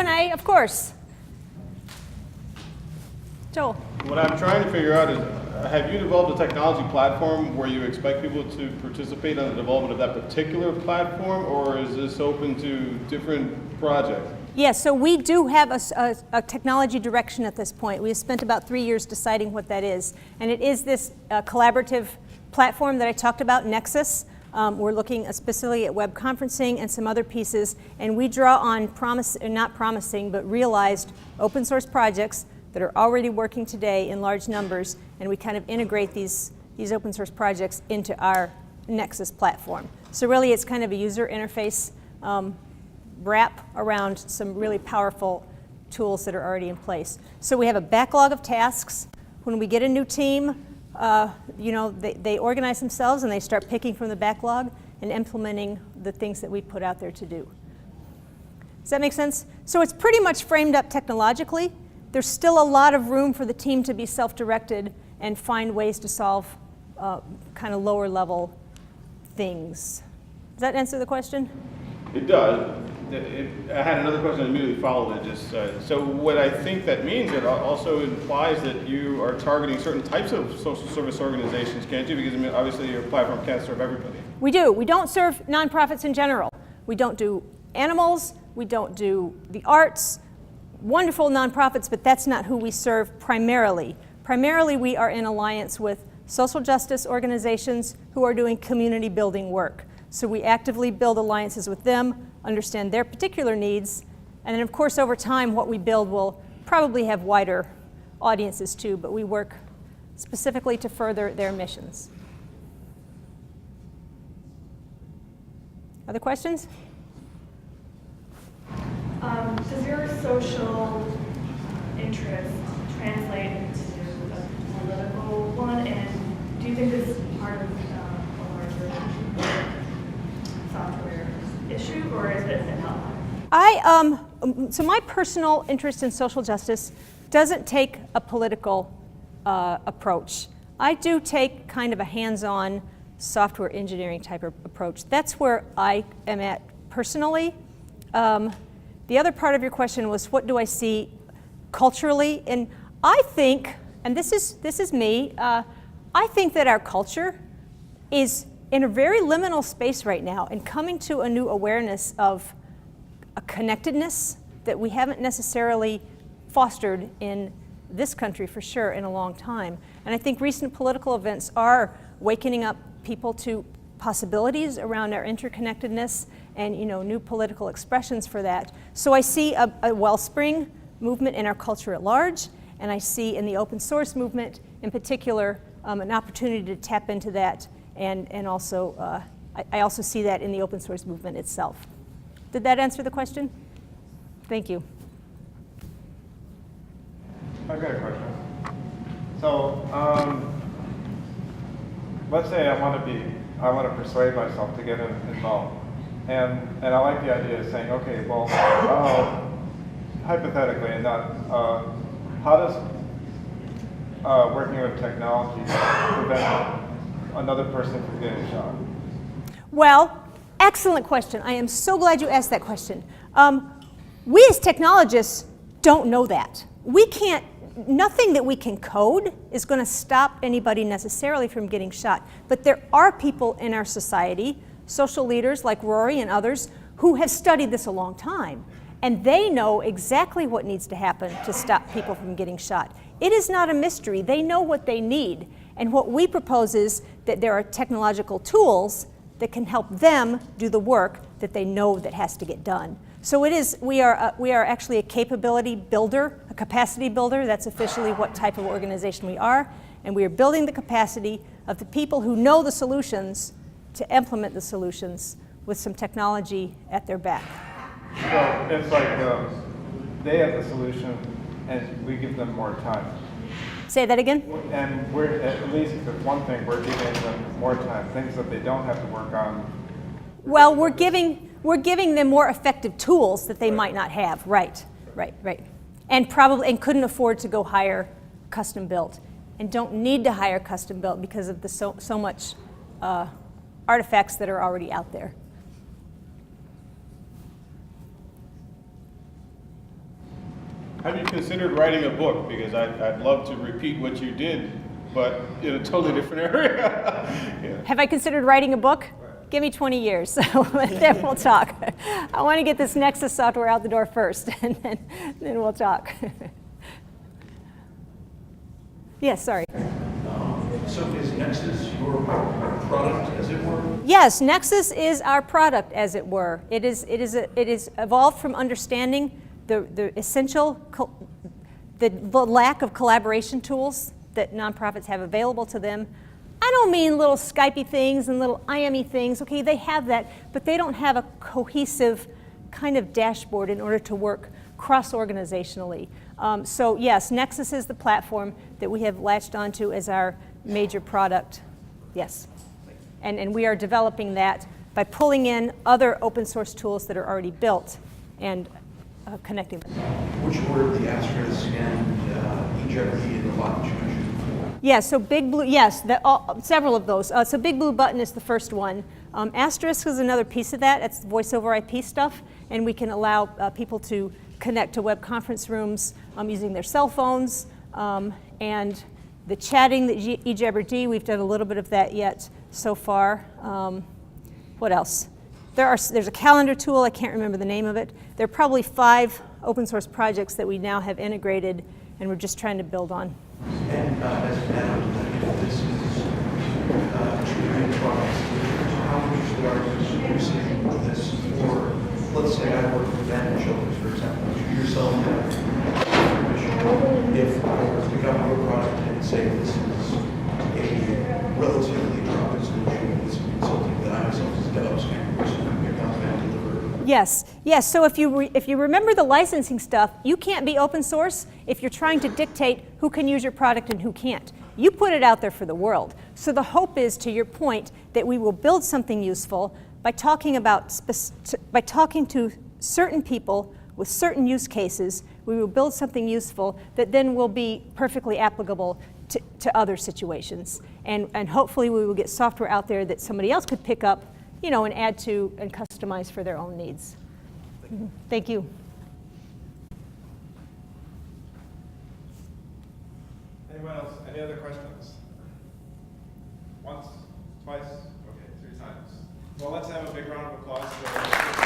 Q&A, of course. Joel. What I'm trying to figure out is, have you developed a technology platform where you expect people to participate in the development of that particular platform, or is this open to different projects? Yes, so we do have a technology direction at this point. We have spent about 3 years deciding what that is. And it is this collaborative platform that I talked about, Nexus. We're looking specifically at web conferencing and some other pieces. And we draw on not promising, but realized open source projects that are already working today in large numbers. And we kind of integrate these open source projects into our Nexus platform. So really it's kind of a user interface wrap around some really powerful tools that are already in place. So we have a backlog of tasks. When we get a new team, they organize themselves and they start picking from the backlog and implementing the things that we put out there to do. Does that make sense? So it's pretty much framed up technologically. There's still a lot of room for the team to be self-directed and find ways to solve kind of lower level things. Does that answer the question? It does. I had another question that immediately followed it. So what I think that means, it also implies that you are targeting certain types of social service organizations, can't you? Because obviously your platform can't serve everybody. We do. We don't serve nonprofits in general. We don't do animals. We don't do the arts. Wonderful nonprofits, but that's not who we serve primarily. Primarily, we are in alliance with social justice organizations who are doing community building work. So we actively build alliances with them, understand their particular needs, and then of course over time what we build will probably have wider audiences too, but we work specifically to further their missions. Other questions? Does your social interest translate into a political one, and do you think this is part of a larger software issue, or is it an outlier? So my personal interest in social justice doesn't take a political approach. I do take kind of a hands-on software engineering type of approach. That's where I am at personally. The other part of your question was, what do I see culturally? And I think, and this is me, I think that our culture is in a very liminal space right now and coming to a new awareness of a connectedness that we haven't necessarily fostered in this country for sure in a long time. And I think recent political events are wakening up people to possibilities around our interconnectedness and new political expressions for that. So I see a wellspring movement in our culture at large, and I see in the open source movement in particular an opportunity to tap into that, and also I also see that in the open source movement itself. Did that answer the question? Thank you. I've got a question. So let's say I want to persuade myself to get involved. And I like the idea of saying, okay, well, hypothetically, and not, how does working with technology prevent another person from getting shot? Well, excellent question. I am so glad you asked that question. We as technologists don't know that. We can't, nothing that we can code is going to stop anybody necessarily from getting shot. But there are people in our society, social leaders like Rory and others, who have studied this a long time. And they know exactly what needs to happen to stop people from getting shot. It is not a mystery. They know what they need. And what we propose is that there are technological tools that can help them do the work that they know that has to get done. So it is, we are actually a capability builder, a capacity builder. That's officially what type of organization we are. And we are building the capacity of the people who know the solutions to implement the solutions with some technology at their back. So it's like they have the solution and we give them more time. Say that again? And we're, at least if one thing, we're giving them more time, things that they don't have to work on. Well, we're giving them more effective tools that they might not have. Right. And couldn't afford to go hire custom built, and don't need to hire custom built because of the so much artifacts that are already out there. Have you considered writing a book? Because I'd love to repeat what you did, but in a totally different area. Yeah. Have I considered writing a book? Give me 20 years, then we'll talk. I want to get this Nexus software out the door first, and then we'll talk. Yes, sorry. So is Nexus your product, as it were? Yes, Nexus is our product, as it were. It is evolved from understanding the essential, the lack of collaboration tools that nonprofits have available to them. I don't mean little Skypey things and little IME things. Okay, they have that, but they don't have a cohesive kind of dashboard in order to work cross-organizationally. So yes, Nexus is the platform that we have latched onto as our major product. Yes. And we are developing that by pulling in other open source tools that are already built and connecting them. Which were the Asterisk and eJeopardy and the bot that you mentioned before? Yeah, so Big Blue, yes, several of those. So Big Blue Button is the first one. Asterisk is another piece of that. It's voice over IP stuff, and we can allow people to connect to web conference rooms using their cell phones. And the chatting, the eJeopardy, we've done a little bit of that yet so far. What else? There's a calendar tool, I can't remember the name of it. There are probably 5 open source projects that we now have integrated, and we're just trying to build on. And as an add-on, if this is two products, how interested are you in using this for, let's say I work with abandoned shelters, for example, you're selling that information. If I were to pick up your product and say this is a relatively drop-in solution with some consulting that I myself as a DevOps kind of person can pick up and deliver. Yes. So if you remember the licensing stuff, you can't be open source if you're trying to dictate who can use your product and who can't. You put it out there for the world. So the hope is, to your point, that we will build something useful by talking to certain people with certain use cases. We will build something useful that then will be perfectly applicable to other situations. And hopefully we will get software out there that somebody else could pick up, and add to and customize for their own needs. Thank you. Anyone else? Any other questions? Once, twice? Okay, 3 times. Well, let's have a big round of applause for